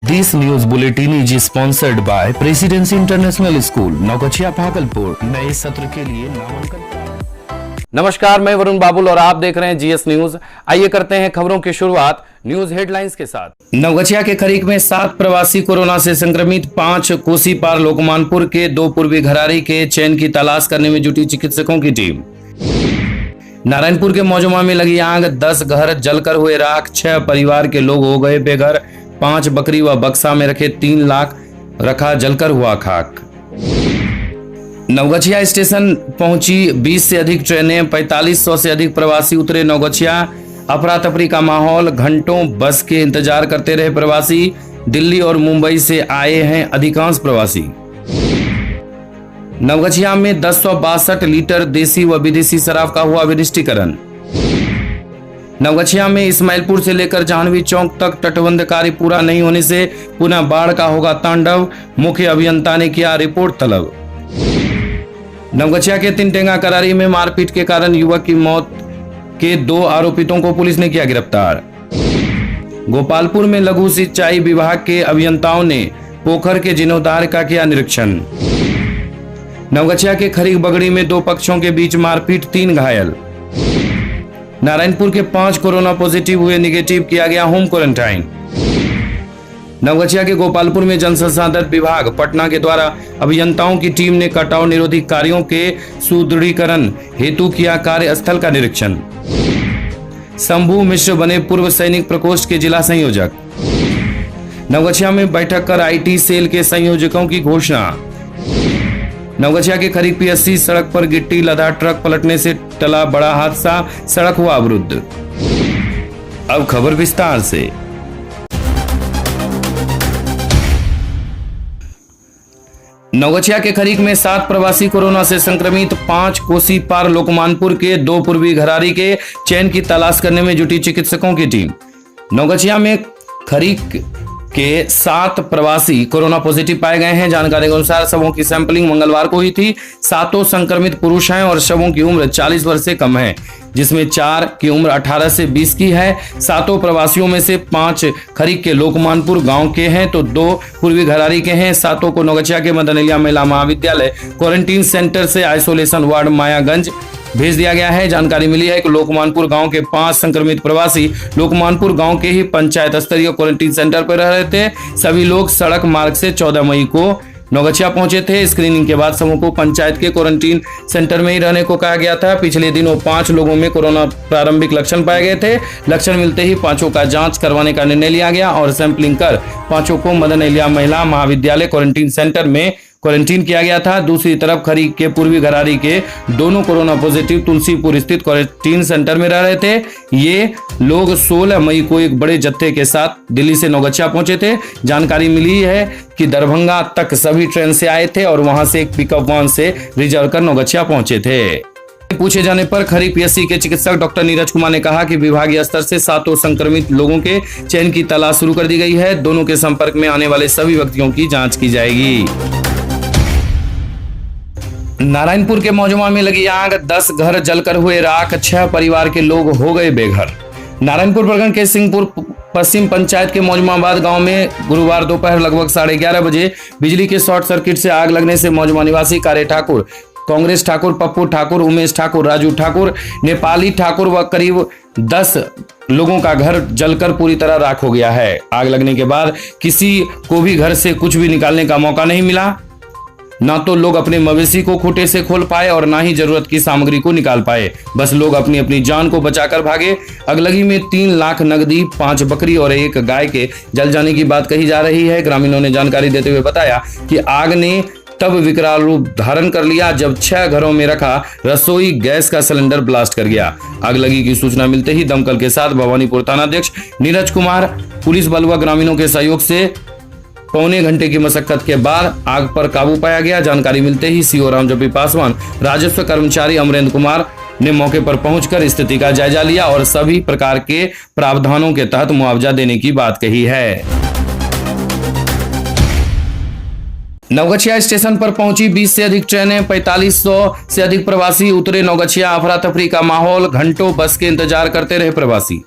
This news bulletin is sponsored by Presidency International School, Naugachhia Bhagalpur. नए सत्र के लिए नामांकन। नमस्कार, मैं वरुण बाबुल और आप देख रहे हैं जीएस न्यूज। आइए करते हैं खबरों की शुरुआत न्यूज हेडलाइंस के साथ। नवगछिया के खरीक में 7 प्रवासी कोरोना से संक्रमित, 5 कोसी पार लोकमानपुर के, 2 पूर्वी घरारी के चैन की तलाश करने में जुटी चिकित्सकों की टीम। नारायणपुर के मौजमा में लगी आग, 10 घर जलकर हुए राख, 6 परिवार के लोग हो गए बेघर, 5 बकरी व बक्सा में रखे 3 लाख रखा जलकर हुआ खाक। नवगछिया स्टेशन पहुंची 20 से अधिक ट्रेनें, 4500 से अधिक प्रवासी उतरे नवगछिया। अफरा तफरी का माहौल, घंटों बस के इंतजार करते रहे प्रवासी। दिल्ली और मुंबई से आए हैं अधिकांश प्रवासी। नवगछिया में 1062 लीटर देसी व विदेशी शराब का हुआ विनिष्टीकरण। नवगछिया में इस्माइलपुर से लेकर जाह्नवी चौक तक तटबंध कार्य पूरा नहीं होने से पुनः बाढ़ का होगा तांडव, मुख्य अभियंता ने किया रिपोर्ट तलब। नवगछिया के तिनटेंगा करारी में मारपीट के कारण युवक की मौत के 2 आरोपितों को पुलिस ने किया गिरफ्तार। गोपालपुर में लघु सिंचाई विभाग के अभियंताओं ने पोखर के जीर्णोद्धार का किया निरीक्षण। नवगछिया के खरीक बगड़ी में 2 पक्षों के बीच मारपीट, 3 घायल। नारायणपुर के 5 कोरोना पॉजिटिव हुए, निगेटिव किया गया होम क्वारंटाइन। नवगछिया के गोपालपुर में जन संसाधन विभाग पटना के द्वारा अभियंताओं की टीम ने कटाव निरोधी कार्यों के सुदृढ़ीकरण हेतु किया कार्यस्थल का निरीक्षण। शंभू मिश्र बने पूर्व सैनिक प्रकोष्ठ के जिला संयोजक। नवगछिया में बैठक कर आईटी सेल के संयोजकों की घोषणा। नवगछिया के खरीक पीएससी सड़क पर गिट्टी लदा ट्रक पलटने से टला बड़ा हादसा, सड़क हुआ अवरुद्ध। अब खबर विस्तार से। नवगछिया के खरीक में 7 प्रवासी कोरोना से संक्रमित, 5 कोसी पार लोकमानपुर के, 2 पूर्वी घरारी के चैन की तलाश करने में जुटी चिकित्सकों की टीम। नवगछिया में खरीक के 7 प्रवासी कोरोना पॉजिटिव पाए गए हैं। जानकारी के अनुसार शवों की सैंपलिंग मंगलवार को हुई थी। 7 संक्रमित पुरुष हैं और शवों की उम्र 40 वर्ष से कम है, जिसमें 4 की उम्र 18 से 20 की है। 7 प्रवासियों में से 5 खरीक के लोकमानपुर गांव के हैं तो 2 पूर्वी घरारी के हैं। 7 को नवगछिया के मदन एलिया महिला महाविद्यालय क्वारंटीन सेंटर से आइसोलेशन वार्ड मायागंज भेज दिया गया है। जानकारी मिली है कि लोकमानपुर गांव के 5 संक्रमित प्रवासी लोकमानपुर गांव के ही पंचायत स्तरीय क्वारंटीन सेंटर पर रह रहे थे। सभी लोग सड़क मार्ग से 14 मई को नवगछिया पहुंचे थे। स्क्रीनिंग के बाद सबों को पंचायत के क्वारंटीन सेंटर में ही रहने को कहा गया था। पिछले दिनों 5 लोगों में कोरोना प्रारंभिक लक्षण पाए गए थे। लक्षण मिलते ही 5 का जांच करवाने का निर्णय लिया गया और सैंपलिंग कर 5 को मदन एलिया महिला महाविद्यालय क्वारंटीन सेंटर में क्वारंटीन किया गया था। दूसरी तरफ खरीक के पूर्वी घरारी के दोनों कोरोना पॉजिटिव तुलसीपुर स्थित क्वारंटीन सेंटर में रह रहे थे। ये लोग 16 मई को एक बड़े जत्थे के साथ दिल्ली से नवगछिया पहुंचे थे। जानकारी मिली है कि दरभंगा तक सभी ट्रेन से आए थे और वहां से एक पिकअप वैन से रिजर्व कर नवगछिया पहुंचे थे। पूछे जाने पर खरीक पीएससी के चिकित्सक डॉक्टर नीरज कुमार ने कहा कि विभागीय स्तर से 7 संक्रमित लोगों के चयन की तलाश शुरू कर दी गई है। दोनों के संपर्क में आने वाले सभी व्यक्तियों की जांच की जाएगी। नारायणपुर के मौजमा में लगी आग, 10 घर जलकर हुए राख, 6 परिवार के लोग हो गए बेघर। नारायणपुर प्रखंड के सिंहपुर पश्चिम पंचायत के मौजमाबाद गांव में गुरुवार दोपहर लगभग 11:30 बजे बिजली के शॉर्ट सर्किट से आग लगने से मौजमा निवासी कारे ठाकुर, कांग्रेस ठाकुर, पप्पू ठाकुर, उमेश ठाकुर, राजू ठाकुर, नेपाली ठाकुर व करीब 10 लोगों का घर जलकर पूरी तरह राख हो गया है। आग लगने के बाद किसी को भी घर से कुछ भी निकालने का मौका नहीं मिला। ना तो लोग अपने मवेशी को खूंटे से खोल पाए और ना ही जरूरत की सामग्री को निकाल पाए। बस लोग अपनी अपनी जान को बचाकर भागे। अगलगी में 3 लाख नकदी, 5 बकरी और 1 गाय के जल जाने की बात कही जा रही है। ग्रामीणों ने जानकारी देते हुए बताया कि आग ने तब विकराल रूप धारण कर लिया जब 6 घरों में रखा रसोई गैस का सिलेंडर ब्लास्ट कर गया। आगलगी की सूचना मिलते ही दमकल के साथ भवानीपुर थानाध्यक्ष नीरज कुमार, पुलिस बल व ग्रामीणों के सहयोग से पौने घंटे की मशक्कत के बाद आग पर काबू पाया गया। जानकारी मिलते ही सीओ रामजपी पासवान, राजस्व कर्मचारी अमरेंद्र कुमार ने मौके पर पहुंचकर स्थिति का जायजा लिया और सभी प्रकार के प्रावधानों के तहत मुआवजा देने की बात कही है। नवगछिया स्टेशन पर पहुंची 20 से अधिक ट्रेनें, 4500 से अधिक प्रवासी उतरे नवगछिया। अफरा तफरी का माहौल, घंटों बस के इंतजार करते रहे प्रवासी।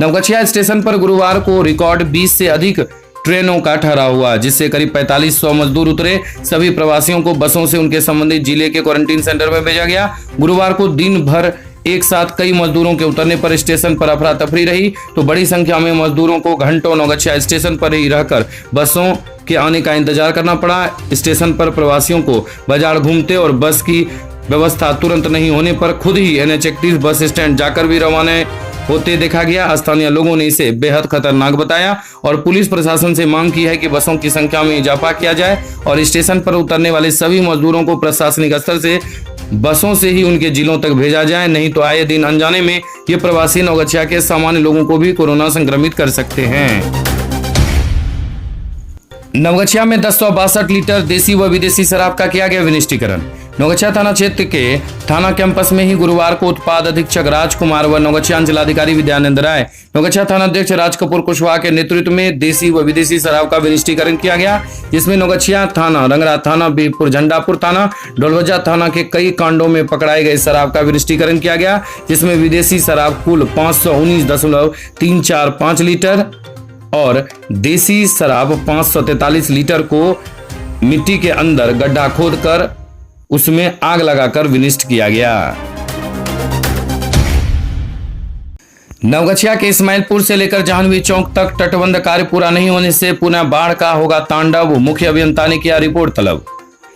नवगछिया स्टेशन पर गुरुवार को रिकॉर्ड 20 से अधिक ट्रेनों का ठहराव हुआ, जिससे करीब 4500 मजदूर उतरे। सभी प्रवासियों को बसों से उनके संबंधित जिले के क्वारंटीन सेंटर में भेजा गया। गुरुवार को दिन भर एक साथ कई मजदूरों के उतरने पर स्टेशन पर अफरा तफरी रही, तो बड़ी संख्या में मजदूरों को घंटों नौगछिया स्टेशन पर ही रहकर बसों के आने का इंतजार करना पड़ा। स्टेशन पर प्रवासियों को बाजार घूमते और बस की व्यवस्था तुरंत नहीं होने पर खुद ही NH31 बस स्टैंड जाकर भी रवाना होते देखा गया। स्थानीय लोगों ने इसे बेहद खतरनाक बताया और पुलिस प्रशासन से मांग की है कि बसों की संख्या में इजाफा किया जाए और स्टेशन पर उतरने वाले सभी मजदूरों को प्रशासनिक स्तर से बसों से ही उनके जिलों तक भेजा जाए, नहीं तो आए दिन अनजाने में ये प्रवासी नौगछिया के सामान्य लोगों को भी कोरोना संक्रमित कर सकते हैं। नवगछिया में 1062 लीटर देसी व विदेशी शराब का किया गया विनिष्टीकरण। नवगछिया थाना क्षेत्र के थाना कैंपस में ही गुरुवार को उत्पाद अधीक्षक राजकुमार व नवगछिया अंचलाधिकारी विद्यानंद राय, नवगछिया थाना अध्यक्ष राज कपूर कुशवाहा के नेतृत्व में देसी व विदेशी शराब का विनिष्टीकरण किया गया, जिसमें नवगछिया थाना, रंगरा थाना, बीरपुर झंडापुर थाना, डोलवजा थाना के कई कांडों में पकड़ाए गए शराब का विनिष्टीकरण किया गया, जिसमें विदेशी शराब कुल 519.345 लीटर और देसी शराब 543 लीटर को मिट्टी के अंदर गड्ढा खोदकर उसमें आग लगाकर विनिष्ट किया गया। नवगछिया के इस्माइलपुर से लेकर जाह्नवी चौक तक तटबंध कार्य पूरा नहीं होने से पुनः बाढ़ का होगा तांडव, मुख्य अभियंता ने किया रिपोर्ट तलब।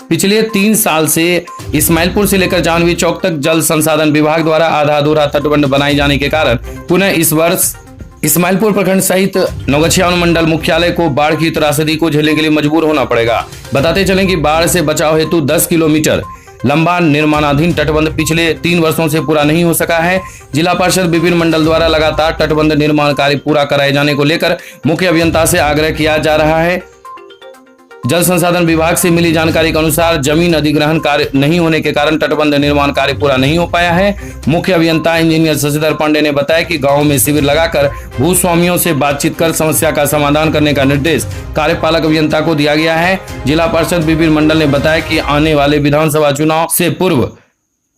पिछले 3 साल से इस्माइलपुर से लेकर जाह्नवी चौक तक जल संसाधन विभाग द्वारा आधा अधूरा तटबंध बनाए जाने के कारण पुनः इस वर्ष इस्माइलपुर प्रखंड सहित नवगछिया अनुमंडल मुख्यालय को बाढ़ की त्रासदी को झेलने के लिए मजबूर होना पड़ेगा। बताते चलें कि बाढ़ से बचाव हेतु 10 किलोमीटर लंबा निर्माणाधीन तटबंध पिछले 3 वर्षों से पूरा नहीं हो सका है। जिला पार्षद विपिन मंडल द्वारा लगातार तटबंध निर्माण कार्य पूरा कराए जाने को लेकर मुख्य अभियंता से आग्रह किया जा रहा है। जल संसाधन विभाग से मिली जानकारी के अनुसार जमीन अधिग्रहण कार्य नहीं होने के कारण तटबंध निर्माण कार्य पूरा नहीं हो पाया है। मुख्य अभियंता इंजीनियर शशिधर पांडे ने बताया कि गांव में शिविर लगाकर भूस्वामियों से बातचीत कर समस्या का समाधान करने का निर्देश कार्यपालक अभियंता को दिया गया है। जिला पार्षद विपिन मंडल ने बताया कि आने वाले विधानसभा चुनाव से पूर्व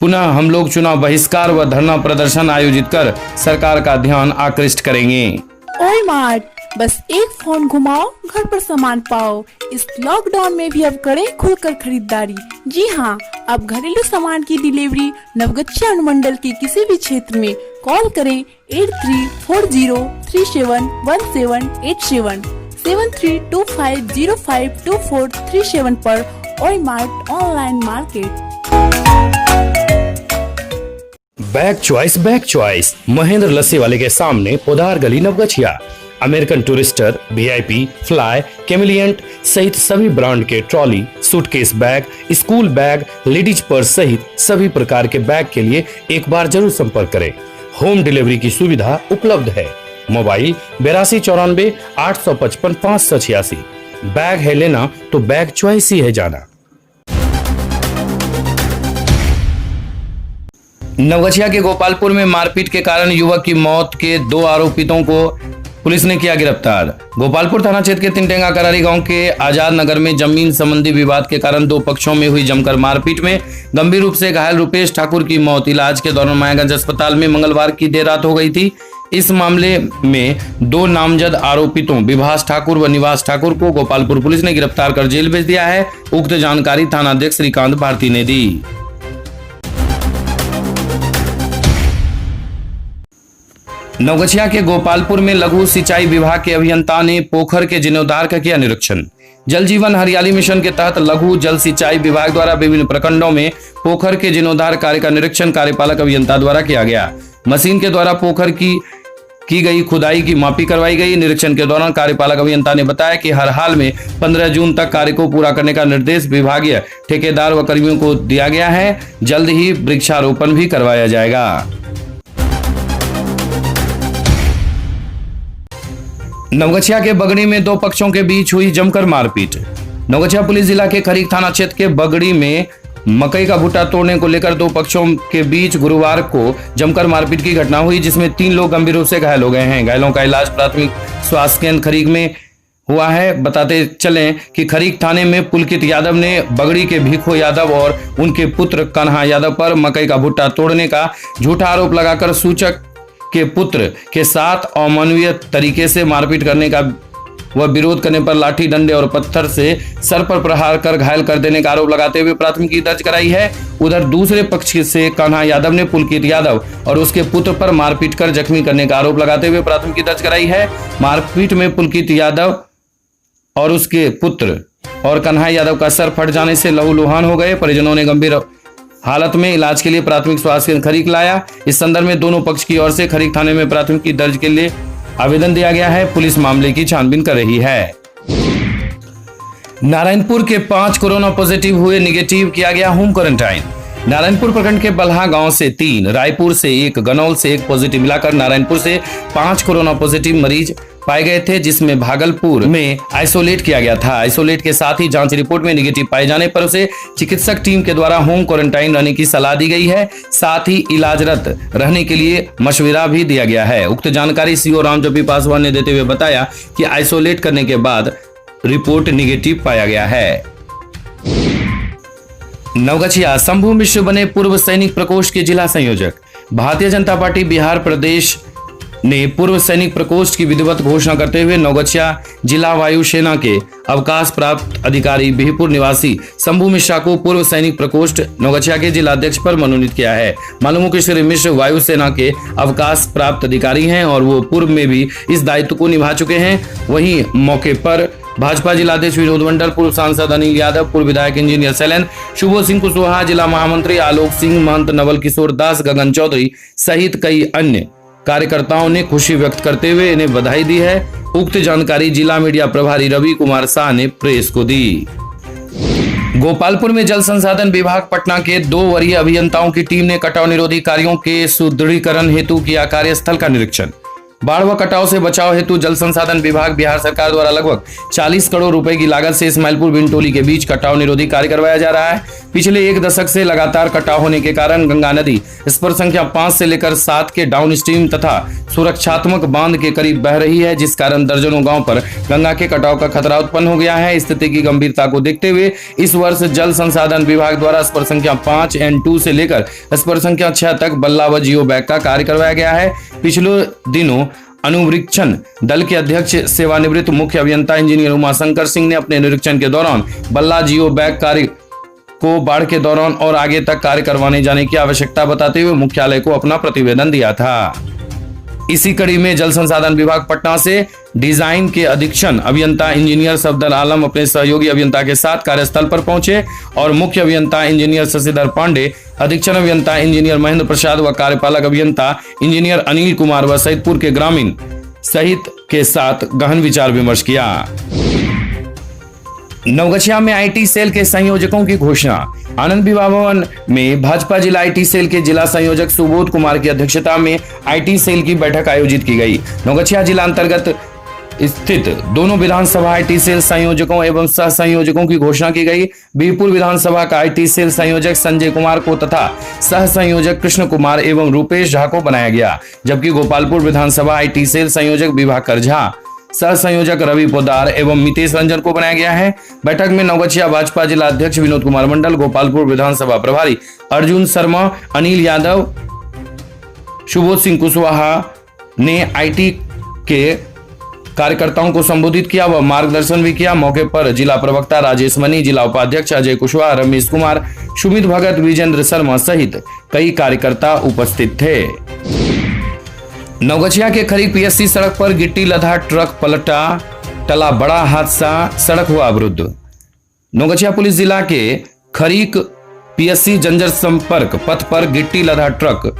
पुनः हम लोग चुनाव बहिष्कार व धरना प्रदर्शन आयोजित कर सरकार का ध्यान आकृष्ट करेंगे। ओए मार्ट, बस एक फोन घुमाओ, घर पर सामान पाओ। इस लॉकडाउन में भी अब करें खुलकर खरीदारी। जी हाँ, अब घरेलू सामान की डिलीवरी नवगछिया अनुमंडल के किसी भी क्षेत्र में कॉल करें 8340371787 7325052437 पर। ओए mart online market. Bag choice Mahendra lassi वाले के सामने पोदार गली Naugachia. American Tourister, VIP, Fly, Kamiliant सहित सभी ब्रांड के trolley, suitcase bag, school bag, ladies purse सहित सभी प्रकार के बैग के लिए एक बार जरूर संपर्क करें। होम डिलीवरी की सुविधा उपलब्ध है। मोबाइल 8294-855-586। बैग है लेना तो बैग चॉइस ही है जाना। नवगछिया के गोपालपुर में मारपीट के कारण युवक की मौत के 2 आरोपितों को पुलिस ने किया गिरफ्तार। गोपालपुर थाना क्षेत्र के तिनटेंगा करारी गांव के आजाद नगर में जमीन संबंधी विवाद के कारण 2 पक्षों में हुई जमकर मारपीट में गंभीर रूप से घायल रुपेश ठाकुर की मौत इलाज के दौरान मायागंज अस्पताल में मंगलवार की देर रात हो गई थी। इस मामले में 2 नामजद आरोपितों विभास ठाकुर व निवास ठाकुर को गोपालपुर पुलिस ने गिरफ्तार कर जेल भेज दिया है। उक्त जानकारी थाना अध्यक्ष श्रीकांत भारती ने दी। नवगछिया के गोपालपुर में लघु सिंचाई विभाग के अभियंता ने पोखर के जीर्णोद्धार का किया निरीक्षण। जल जीवन हरियाली मिशन के तहत लघु जल सिंचाई विभाग द्वारा विभिन्न प्रखंडों में पोखर के जीर्णोद्धार कार्य का निरीक्षण कार्यपालक अभियंता द्वारा किया गया। मशीन के द्वारा पोखर की गई खुदाई की मापी करवाई गई। निरीक्षण के दौरान कार्यपालक अभियंता ने बताया कि हर हाल में 15 जून तक कार्य को पूरा करने का निर्देश विभागीय ठेकेदार व कर्मियों को दिया गया है। जल्द ही वृक्षारोपण भी करवाया जाएगा। नवगछिया के बगड़ी में 2 पक्षों के बीच हुई जमकर मारपीट। नवगछिया पुलिस जिला के खरीक थाना क्षेत्र के बगड़ी में मकई का भुट्टा तोड़ने को लेकर 2 पक्षों के बीच गुरुवार को जमकर मारपीट की घटना हुई, जिसमें 3 लोग गंभीर रूप से घायल हो गए हैं। घायलों का इलाज प्राथमिक स्वास्थ्य केंद्र खरीक में हुआ है। बताते चलें कि खरीक थाने में पुलकित यादव ने बगड़ी के भीखो यादव और उनके पुत्र कन्हा यादव पर मकई का भुट्टा तोड़ने का झूठा आरोप लगाकर सूचक के पुत्र के साथ अमानवीय तरीके से मारपीट करने का वह विरोध करने पर लाठी डंडे और पत्थर से सर पर प्रहार कर घायल कर देने का आरोप लगाते हुए प्राथमिकी दर्ज कराई है। उधर दूसरे पक्ष से कान्हा यादव ने पुलकित यादव और उसके पुत्र पर मारपीट कर जख्मी करने का आरोप लगाते हुए प्राथमिकी दर्ज कराई है। मारपीट में पुलकित यादव और उसके पुत्र और कान्हा यादव का सर फट जाने से लहूलुहान हो गए। परिजनों ने गंभीर हालत में इलाज के लिए प्राथमिक स्वास्थ्य केंद्र खरीक लाया। इस संदर्भ में दोनों पक्ष की ओर से खरीक थाने में प्राथमिकी दर्ज के लिए आवेदन दिया गया है। पुलिस मामले की छानबीन कर रही है। नारायणपुर के 5 कोरोना पॉजिटिव हुए, निगेटिव किया गया होम क्वारंटाइन। नारायणपुर प्रखंड के बल्हा गांव से 3, रायपुर से 1, गनौल से 1 पॉजिटिव मिलाकर नारायणपुर से 5 कोरोना पॉजिटिव मरीज पाए गए थे, जिसमें भागलपुर में आइसोलेट किया गया था। आइसोलेट के साथ ही जांच रिपोर्ट में निगेटिव पाए जाने पर उसे चिकित्सक टीम के द्वारा होम क्वारंटाइन रहने की सलाह दी गई है। साथ ही इलाजरत रहने के लिए मशवरा भी दिया गया है। उक्त जानकारी सीओ रामजोगी पासवान ने देते हुए बताया कि आइसोलेट करने के बाद रिपोर्ट निगेटिव पाया गया है। नवगछिया शंभू मिश्र बने पूर्व सैनिक प्रकोष्ठ के जिला संयोजक। भारतीय जनता पार्टी बिहार प्रदेश ने पूर्व सैनिक प्रकोष्ठ की विधिवत घोषणा करते हुए नवगछिया जिला वायुसेना के अवकाश प्राप्त अधिकारी बिहपुर निवासी शंभू मिश्रा को पूर्व सैनिक प्रकोष्ठ नवगछिया के जिला अध्यक्ष पर मनोनीत किया है। मालूम हो कि श्री मिश्र वायुसेना के अवकाश प्राप्त अधिकारी हैं और वो पूर्व में भी इस दायित्व को निभा चुके हैं। वहीं मौके पर भाजपा जिलाध्यक्ष विनोद मंडल, पूर्व सांसद अनिल यादव, पूर्व विधायक इंजीनियर शैलेंद्र, शुभोध सिंह कुशवाहा, जिला महामंत्री आलोक सिंह, महंत नवल किशोर दास, गगन चौधरी सहित कई अन्य कार्यकर्ताओं ने खुशी व्यक्त करते हुए इन्हें बधाई दी है। उक्त जानकारी जिला मीडिया प्रभारी रवि कुमार शाह ने प्रेस को दी। गोपालपुर में जल संसाधन विभाग पटना के 2 वरीय अभियंताओं की टीम ने कटाव निरोधी कार्यों के सुदृढ़ीकरण हेतु किया कार्यस्थल का निरीक्षण। बाढ़ व कटाव से बचाव हेतु जल संसाधन विभाग बिहार सरकार द्वारा लगभग 40 करोड़ रुपए की लागत से इस्माइलपुर बिनटोली के बीच कटाव निरोधी कार्य करवाया जा रहा है। पिछले 1 दशक से लगातार कटाव होने के कारण गंगा नदी स्पर संख्या 5 से लेकर 7 के डाउन स्ट्रीम तथा सुरक्षात्मक बांध के करीब बह रही है, जिस कारण दर्जनों गांव पर गंगा के कटाव का खतरा उत्पन्न हो गया है। स्थिति की गंभीरता को देखते हुए इस वर्ष जल संसाधन विभाग द्वारा स्पर संख्या 5 N2 से लेकर स्पर संख्या 6 तक बल्ला व जियो बैग का कार्य करवाया गया है। पिछले दिनों अनुवीक्षण दल के अध्यक्ष सेवानिवृत्त मुख्य अभियंता इंजीनियर उमाशंकर सिंह ने अपने निरीक्षण के दौरान बल्ला जियो बैग कार्य को बाढ़ के दौरान और आगे तक कार्य करवाने जाने की आवश्यकता बताते हुए मुख्यालय को अपना प्रतिवेदन दिया था। इसी कड़ी में जल संसाधन विभाग पटना से डिजाइन के अधीक्षण अभियंता इंजीनियर सफदर आलम अपने सहयोगी अभियंता के साथ कार्यस्थल पर पहुंचे और मुख्य अभियंता इंजीनियर शशिधर पांडे, अधीक्षण अभियंता इंजीनियर महेंद्र प्रसाद व कार्यपालक अभियंता इंजीनियर अनिल कुमार व सैदपुर के ग्रामीण सहित के साथ गहन विचार विमर्श किया। नवगछिया में आईटी सेल के संयोजकों की घोषणा। आनंद विवाह भवन में भाजपा जिला आईटी सेल के जिला संयोजक सुबोध कुमार की अध्यक्षता में आईटी सेल की बैठक आयोजित की गई। नवगछिया जिला अंतर्गत स्थित दोनों विधानसभा आईटी सेल संयोजकों एवं सह संयोजकों की घोषणा की गई। बीरपुर विधानसभा का आईटी सेल संयोजक संजय कुमार को तथा सह संयोजक कृष्ण कुमार एवं रूपेश झा को बनाया गया, जबकि गोपालपुर विधानसभा आईटी सेल संयोजक विभाकर झा, सह संयोजक रवि पोदार एवं मितेश रंजन को बनाया गया है। बैठक में नवगछिया भाजपा जिला अध्यक्ष विनोद कुमार मंडल, गोपालपुर विधानसभा प्रभारी अर्जुन शर्मा, अनिल यादव, शुभोध सिंह कुशवाहा ने आईटी के कार्यकर्ताओं को संबोधित किया व मार्गदर्शन भी किया। मौके पर जिला प्रवक्ता राजेश मनी, जिला उपाध्यक्ष अजय कुशवाहा, रमेश कुमार, सुमित भगत, विजेंद्र शर्मा सहित कई कार्यकर्ता उपस्थित थे। नवगछिया के खरीक पीएससी सड़क पर गिट्टी लदा ट्रक पलटा, टला बड़ा हादसा, सड़क हुआ अवरुद्ध। नवगछिया पुलिस जिला के खरीक पीएससी जंजर संपर्क पथ पर गिट्टी लदा ट्रक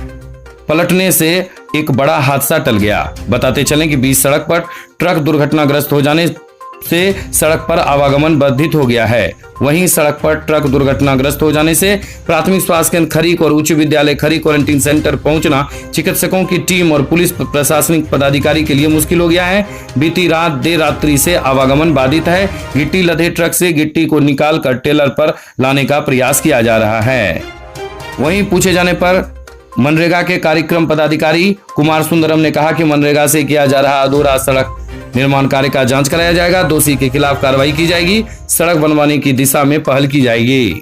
पलटने से एक बड़ा हादसा टल गया। बताते चलें कि बीच सड़क पर ट्रक दुर्घटनाग्रस्त हो जाने से सड़क पर आवागमन बाधित हो गया है। वहीं सड़क पर ट्रक दुर्घटनाग्रस्त हो जाने से प्राथमिक स्वास्थ्य केंद्र खरीक और उच्च विद्यालय खरीक क्वारंटीन सेंटर पहुंचना चिकित्सकों की टीम और पुलिस प्रशासनिक पदाधिकारी के लिए मुश्किल हो गया है। बीती रात देर रात्रि से आवागमन बाधित है। गिट्टी लदे ट्रक से गिट्टी को निकाल कर टेलर पर लाने का प्रयास किया जा रहा है। वहीं पूछे जाने पर मनरेगा के कार्यक्रम पदाधिकारी कुमार सुंदरम ने कहा कि मनरेगा से किया जा रहा अधूरा सड़क निर्माण कार्य का जांच कराया जाएगा, दोषी के खिलाफ कार्रवाई की जाएगी, सड़क बनवाने की दिशा में पहल की जाएगी।